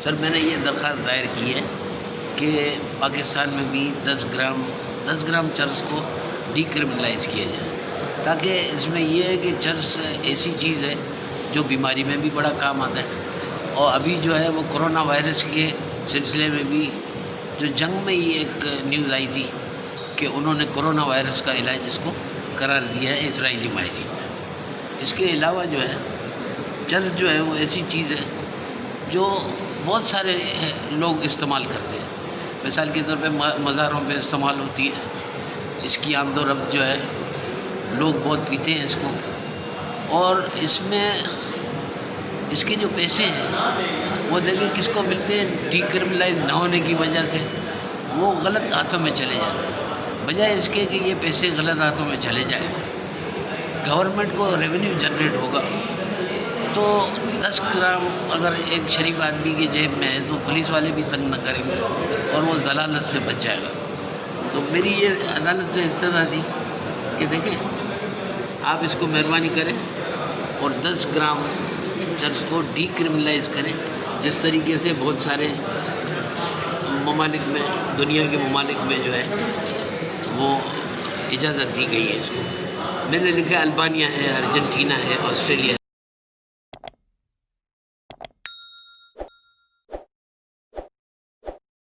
سر میں نے یہ درخواست دائر کی ہے کہ پاکستان میں بھی 10 گرام چرس کو ڈی کرمنلائز کیا جائے، تاکہ اس میں یہ ہے کہ چرس ایسی چیز ہے جو بیماری میں بھی بڑا کام آتا ہے، اور ابھی جو ہے وہ کرونا وائرس کے سلسلے میں بھی جو جنگ میں ہی ایک نیوز آئی تھی کہ انہوں نے کرونا وائرس کا علاج اس کو قرار دیا ہے اسرائیلی ماہرین نے۔ اس کے علاوہ جو ہے چرس جو ہے وہ ایسی چیز ہے جو بہت سارے لوگ استعمال کرتے ہیں، مثال کے طور پہ مزاروں پہ استعمال ہوتی ہے، اس کی آمد و رفت جو ہے لوگ بہت پیتے ہیں اس کو، اور اس میں اس کے جو پیسے ہیں وہ دیکھیں کس کو ملتے ہیں، ڈی کرمنلائز نہ ہونے کی وجہ سے وہ غلط ہاتھوں میں چلے جاتے ہیں، بجائے اس کے کہ یہ پیسے غلط ہاتھوں میں چلے جائیں، گورنمنٹ کو ریونیو جنریٹ ہوگا۔ تو 10 گرام اگر ایک شریف آدمی کی جیب میں ہے تو پولیس والے بھی تنگ نہ کریں گے اور وہ ضلالت سے بچ جائے گا۔ تو میری یہ عدالت سے استدعا تھی کہ دیکھیں آپ اس کو مہربانی کریں اور 10 گرام چرس کو ڈی کرمنلائز کریں، جس طریقے سے بہت سارے ممالک میں، دنیا کے ممالک میں جو ہے وہ اجازت دی گئی ہے اس کو۔ میں نے لکھا البانیہ ہے، ارجنٹینا ہے، آسٹریلیا